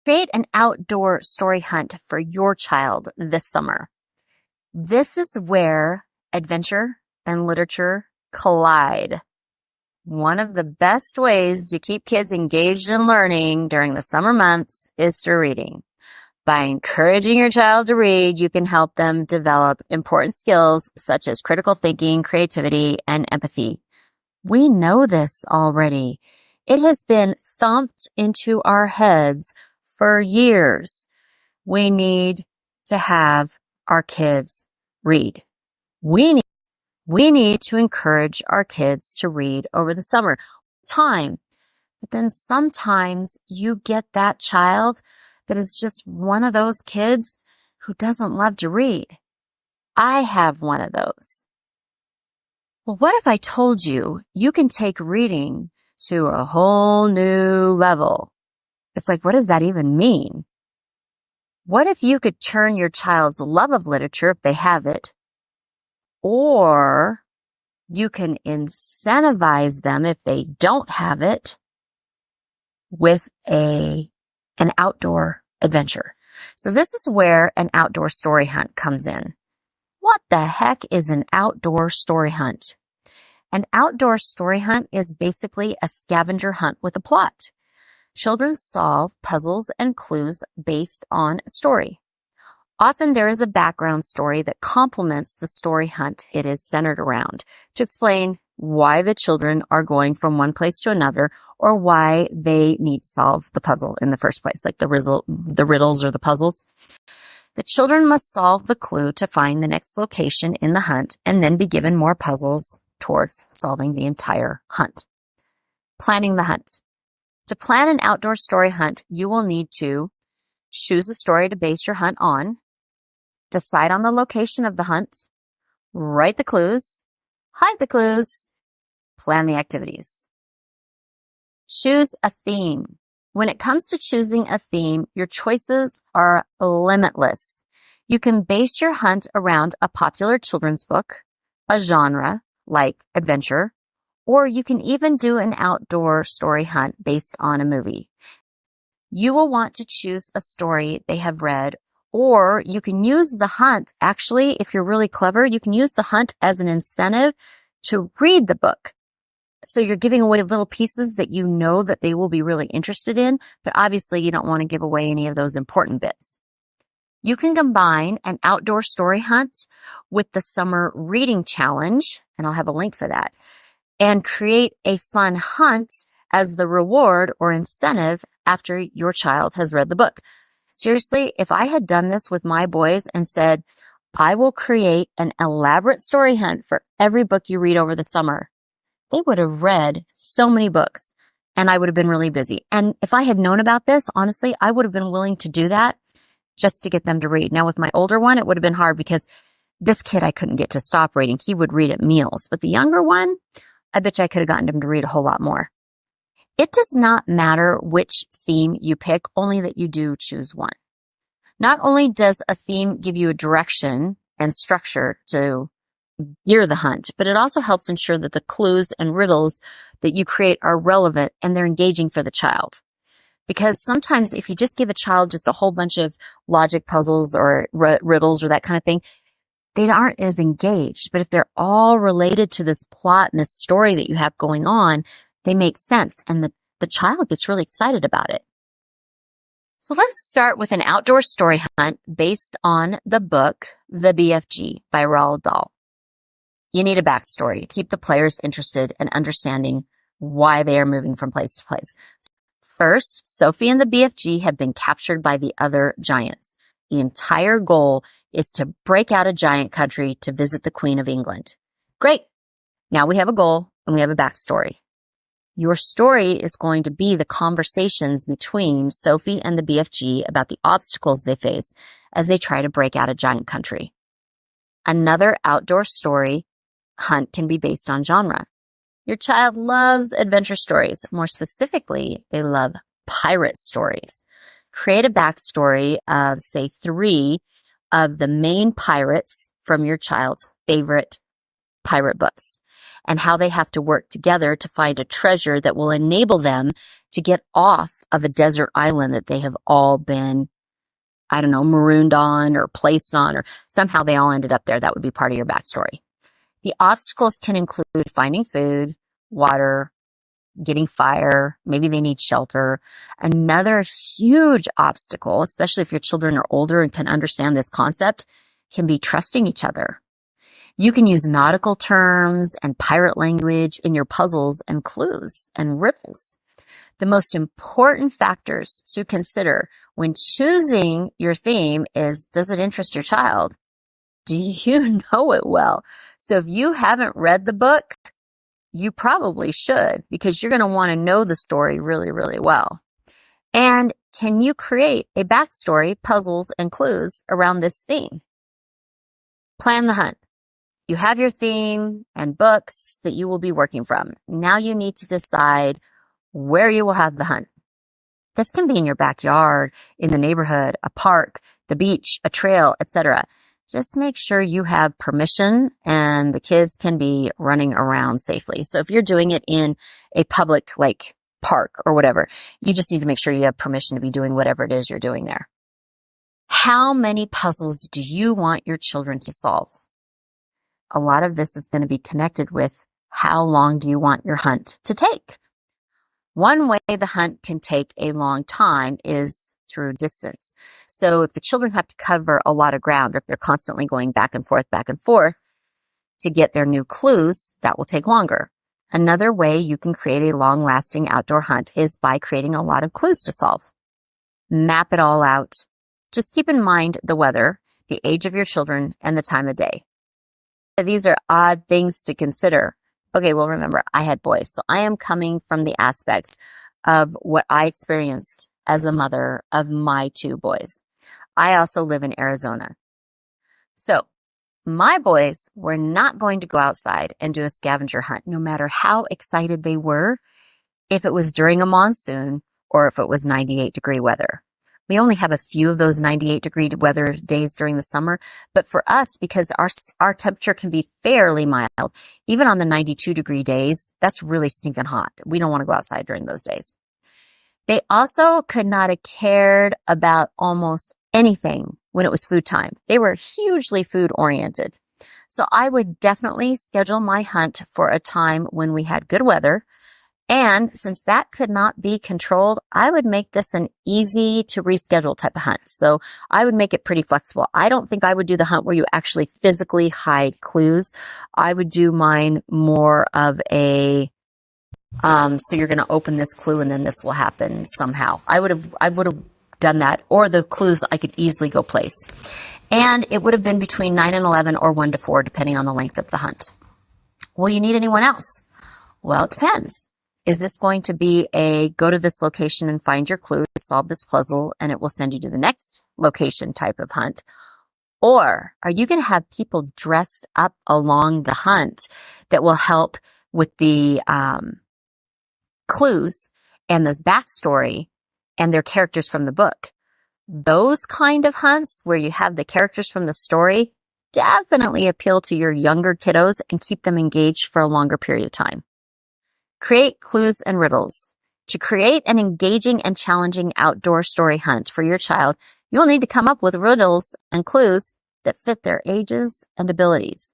Create an outdoor story hunt for your child this summer. This is where adventure and literature collide. One of the best ways to keep kids engaged in learning during the summer months is through reading. By encouraging your child to read, you can help them develop important skills such as critical thinking, creativity, and empathy. We know this already. It has been thumped into our heads for years. We need to have our kids read. We need to encourage our kids to read over the summer time. But then sometimes you get that child that is just one of those kids who doesn't love to read. I have one of those. Well, what if I told you you can take reading to a whole new level? It's like, what does that even mean? What if you could turn your child's love of literature, if they have it, or you can incentivize them if they don't have it with an outdoor adventure. So this is where an outdoor story hunt comes in. What the heck is an outdoor story hunt? An outdoor story hunt is basically a scavenger hunt with a plot. Children solve puzzles and clues based on a story. Often there is a background story that complements the story hunt it is centered around to explain why the children are going from one place to another or why they need to solve the puzzle in the first place, like the riddles or the puzzles. The children must solve the clue to find the next location in the hunt and then be given more puzzles towards solving the entire hunt. Planning the hunt. To plan an outdoor story hunt, you will need to choose a story to base your hunt on, decide on the location of the hunt, write the clues, hide the clues, plan the activities. Choose a theme. When it comes to choosing a theme, your choices are limitless. You can base your hunt around a popular children's book, a genre like adventure, or you can even do an outdoor story hunt based on a movie. You will want to choose a story they have read, or you can use the hunt. Actually, if you're really clever, you can use the hunt as an incentive to read the book. So you're giving away little pieces that you know that they will be really interested in, but obviously you don't want to give away any of those important bits. You can combine an outdoor story hunt with the summer reading challenge, and I'll have a link for that, and create a fun hunt as the reward or incentive after your child has read the book. Seriously, if I had done this with my boys and said, I will create an elaborate story hunt for every book you read over the summer, they would have read so many books and I would have been really busy. And if I had known about this, honestly, I would have been willing to do that just to get them to read. Now with my older one, it would have been hard because this kid I couldn't get to stop reading. He would read at meals. But the younger one, I bet you I could have gotten him to read a whole lot more. It does not matter which theme you pick, only that you do choose one. Not only does a theme give you a direction and structure to gear the hunt, but it also helps ensure that the clues and riddles that you create are relevant and they're engaging for the child. Because sometimes if you just give a child just a whole bunch of logic puzzles or riddles or that kind of thing, they aren't as engaged. But if they're all related to this plot and this story that you have going on, they make sense and the child gets really excited about it. So let's start with an outdoor story hunt based on the book, The BFG by Roald Dahl. You need a backstory to keep the players interested and understanding why they are moving from place to place. First, Sophie and the BFG have been captured by the other giants. The entire goal is to break out of giant country to visit the Queen of England. Great. Now we have a goal and we have a backstory. Your story is going to be the conversations between Sophie and the BFG about the obstacles they face as they try to break out of giant country. Another outdoor story hunt can be based on genre. Your child loves adventure stories. More specifically, they love pirate stories. Create a backstory of, say, 3 of the main pirates from your child's favorite pirate books and how they have to work together to find a treasure that will enable them to get off of a desert island that they have all been, I don't know, marooned on or placed on, or somehow they all ended up there. That would be part of your backstory. The obstacles can include finding food, water, getting fire. Maybe they need shelter. Another huge obstacle, especially if your children are older and can understand this concept, can be trusting each other. You can use nautical terms and pirate language in your puzzles and clues and riddles. The most important factors to consider when choosing your theme is, does it interest your child? Do you know it well? So if you haven't read the book, you probably should, because you're going to want to know the story really, really well. And can you create a backstory, puzzles, and clues around this theme? Plan the hunt. You have your theme and books that you will be working from. Now you need to decide where you will have the hunt. This can be in your backyard, in the neighborhood, a park, the beach, a trail, etc. Just make sure you have permission and the kids can be running around safely. So if you're doing it in a public, like park or whatever, you just need to make sure you have permission to be doing whatever it is you're doing there. How many puzzles do you want your children to solve? A lot of this is going to be connected with how long do you want your hunt to take? One way the hunt can take a long time is through distance. So if the children have to cover a lot of ground, or if they're constantly going back and forth to get their new clues, that will take longer. Another way you can create a long-lasting outdoor hunt is by creating a lot of clues to solve. Map it all out. Just keep in mind the weather, the age of your children, and the time of day. These are odd things to consider. Okay, well, remember, I had boys, so I am coming from the aspects of what I experienced as a mother of my 2 boys. I also live in Arizona. So my boys were not going to go outside and do a scavenger hunt, no matter how excited they were, if it was during a monsoon or if it was 98-degree weather. We only have a few of those 98-degree weather days during the summer, but for us, because our temperature can be fairly mild, even on the 92-degree days, that's really stinking hot. We don't want to go outside during those days. They also could not have cared about almost anything when it was food time. They were hugely food-oriented. So I would definitely schedule my hunt for a time when we had good weather. And since that could not be controlled, I would make this an easy to reschedule type of hunt. So I would make it pretty flexible. I don't think I would do the hunt where you actually physically hide clues. I would do mine more of a, so you're going to open this clue and then this will happen somehow. I would have done that, or the clues I could easily go place. And it would have been between 9 and 11 or 1 to 4, depending on the length of the hunt. Will you need anyone else? Well, it depends. Is this going to be a go to this location and find your clue, solve this puzzle, and it will send you to the next location type of hunt? Or are you going to have people dressed up along the hunt that will help with the clues and the backstory and their characters from the book? Those kind of hunts where you have the characters from the story definitely appeal to your younger kiddos and keep them engaged for a longer period of time. Create clues and riddles. To create an engaging and challenging outdoor story hunt for your child, you'll need to come up with riddles and clues that fit their ages and abilities.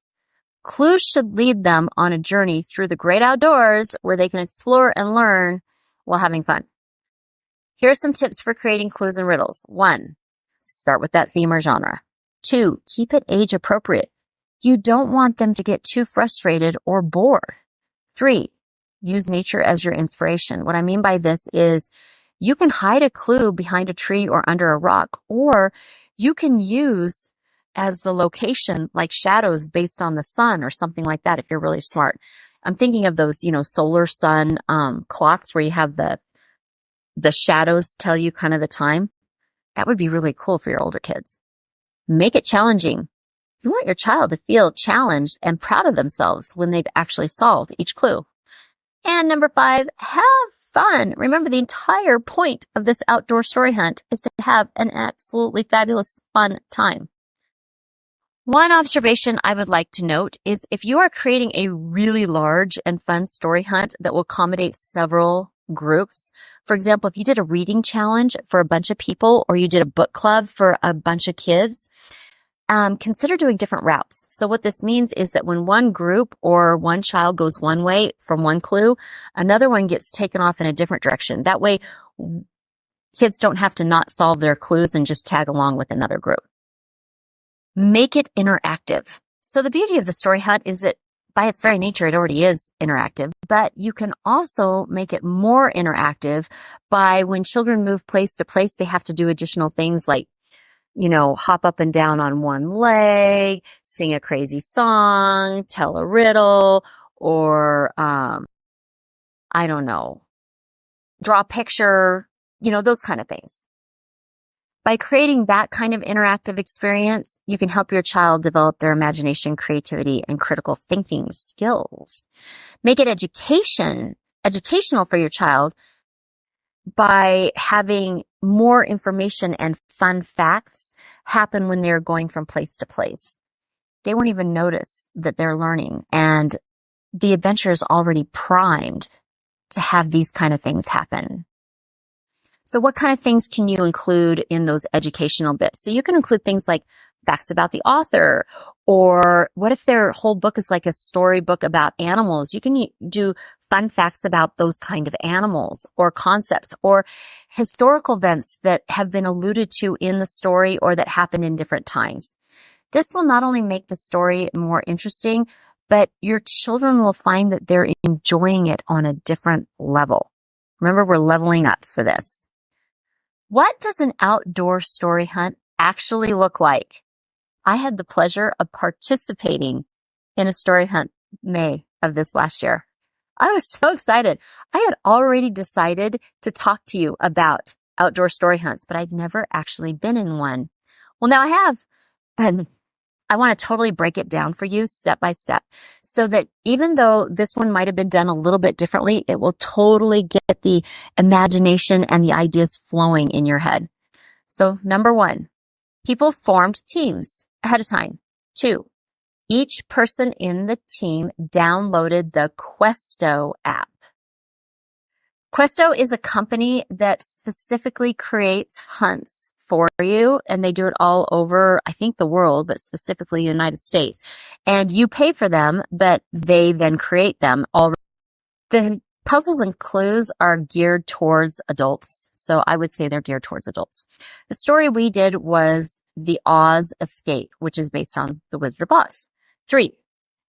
Clues should lead them on a journey through the great outdoors where they can explore and learn while having fun. Here are some tips for creating clues and riddles. 1, start with that theme or genre. 2, keep it age appropriate. You don't want them to get too frustrated or bored. 3, use nature as your inspiration. What I mean by this is you can hide a clue behind a tree or under a rock, or you can use as the location like shadows based on the sun or something like that if you're really smart. I'm thinking of those, solar sun clocks where you have the shadows tell you kind of the time. That would be really cool for your older kids. Make it challenging. You want your child to feel challenged and proud of themselves when they've actually solved each clue. And number 5, have fun. Remember, the entire point of this outdoor story hunt is to have an absolutely fabulous fun time. One observation I would like to note is if you are creating a really large and fun story hunt that will accommodate several groups. For example, if you did a reading challenge for a bunch of people, or you did a book club for a bunch of kids, consider doing different routes. So what this means is that when one group or one child goes one way from one clue, another one gets taken off in a different direction. That way, kids don't have to not solve their clues and just tag along with another group. Make it interactive. So the beauty of the story hunt is that by its very nature, it already is interactive, but you can also make it more interactive by when children move place to place, they have to do additional things like, hop up and down on one leg, sing a crazy song, tell a riddle, or, I don't know, draw a picture, those kind of things. By creating that kind of interactive experience, you can help your child develop their imagination, creativity, and critical thinking skills. Make it educational for your child by having more information and fun facts happen when they're going from place to place. They won't even notice that they're learning, and the adventure is already primed to have these kind of things happen. So what kind of things can you include in those educational bits? So you can include things like facts about the author, or what if their whole book is like a storybook about animals? You can do fun facts about those kind of animals or concepts, or historical events that have been alluded to in the story or that happen in different times. This will not only make the story more interesting, but your children will find that they're enjoying it on a different level. Remember, we're leveling up for this. What does an outdoor story hunt actually look like? I had the pleasure of participating in a story hunt May of this last year. I was so excited. I had already decided to talk to you about outdoor story hunts, but I'd never actually been in one. Well, now I have, and I want to totally break it down for you step by step, so that even though this one might have been done a little bit differently, it will totally get the imagination and the ideas flowing in your head. So number 1, people formed teams ahead of time. 2, each person in the team downloaded the Questo app. Questo is a company that specifically creates hunts for you, and they do it all over, I think, the world, but specifically the United States. And you pay for them, but they then create them already. The puzzles and clues are geared towards adults, so I would say they're geared towards adults. The story we did was The Oz Escape, which is based on The Wizard of Oz. 3,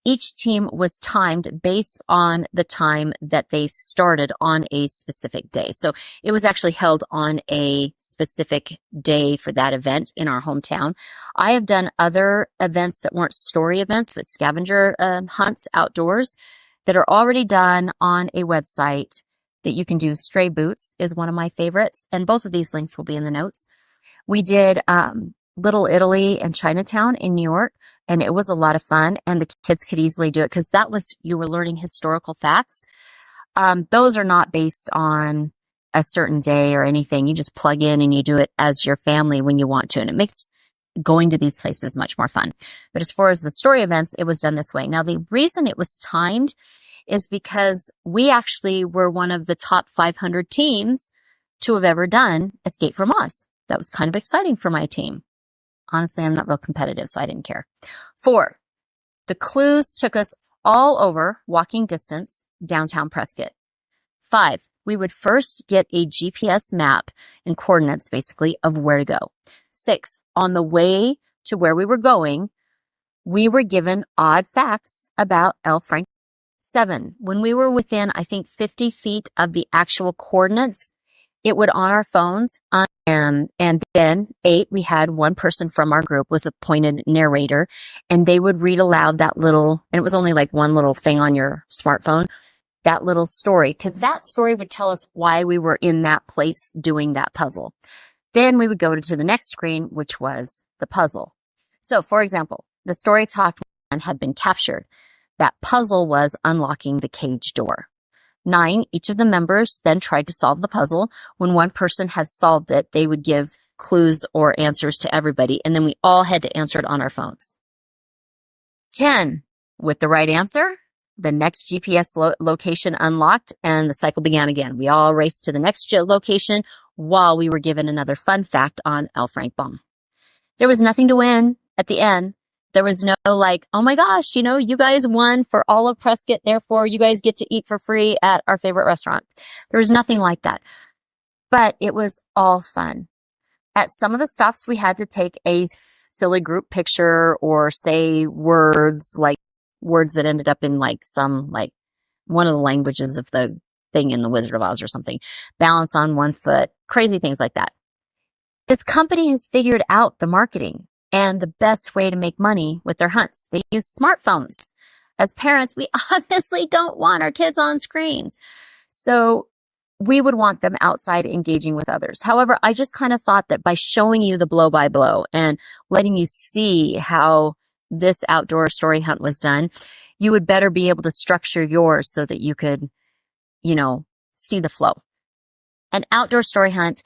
each team was timed based on the time that they started on a specific day. So it was actually held on a specific day for that event in our hometown. I have done other events that weren't story events, but scavenger hunts outdoors that are already done on a website that you can do. Strayboots is one of my favorites, and both of these links will be in the notes. We did Little Italy and Chinatown in New York, and it was a lot of fun, and the kids could easily do it because you were learning historical facts. Those are not based on a certain day or anything. You just plug in and you do it as your family when you want to, and it makes going to these places much more fun. But as far as the story events, it was done this way. Now, the reason it was timed is because we actually were one of the top 500 teams to have ever done Escape from Oz. That was kind of exciting for my team. Honestly, I'm not real competitive, so I didn't care. 4, the clues took us all over walking distance downtown Prescott. 5, we would first get a GPS map and coordinates, basically, of where to go. 6, on the way to where we were going, we were given odd facts about L. Frank. 7, when we were within, I think, 50 feet of the actual coordinates, it would on our phones. And then 8, we had one person from our group was appointed narrator, and they would read aloud that little, and it was only like one little thing on your smartphone, that little story, because that story would tell us why we were in that place doing that puzzle. Then we would go to the next screen, which was the puzzle. So, for example, the story talked and had been captured. That puzzle was unlocking the cage door. 9, each of the members then tried to solve the puzzle. When one person had solved it, they would give clues or answers to everybody, and then we all had to answer it on our phones. 10, with the right answer, the next GPS location unlocked, and the cycle began again. We all raced to the next location while we were given another fun fact on L. Frank Baum. There was nothing to win at the end. There was no like, oh my gosh, you guys won for all of Prescott, therefore you guys get to eat for free at our favorite restaurant. There was nothing like that. But it was all fun. At some of the stops, we had to take a silly group picture or say words that ended up in one of the languages of the thing in the Wizard of Oz or something. Balance on one foot, crazy things like that. This company has figured out the marketing and the best way to make money with their hunts. They use smartphones. As parents, we obviously don't want our kids on screens. So we would want them outside engaging with others. However, I just kind of thought that by showing you the blow by blow and letting you see how this outdoor story hunt was done, you would better be able to structure yours so that you could, see the flow. An outdoor story hunt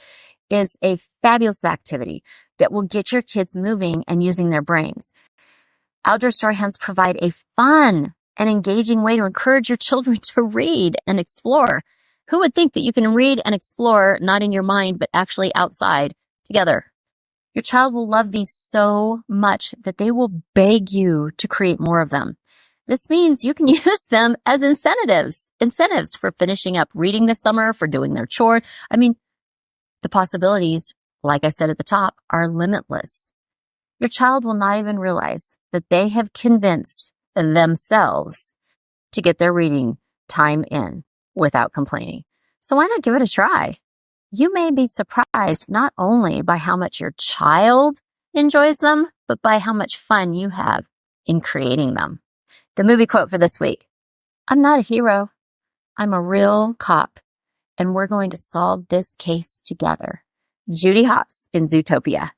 is a fabulous activity that will get your kids moving and using their brains. Outdoor story hunts provide a fun and engaging way to encourage your children to read and explore. Who would think that you can read and explore not in your mind, but actually outside together? Your child will love these so much that they will beg you to create more of them. This means you can use them as incentives for finishing up reading this summer, for doing their chore. I mean, the possibilities, like I said at the top, are limitless. Your child will not even realize that they have convinced themselves to get their reading time in without complaining. So why not give it a try? You may be surprised not only by how much your child enjoys them, but by how much fun you have in creating them. The movie quote for this week: I'm not a hero. I'm a real cop, and we're going to solve this case together. Judy Hopps in Zootopia.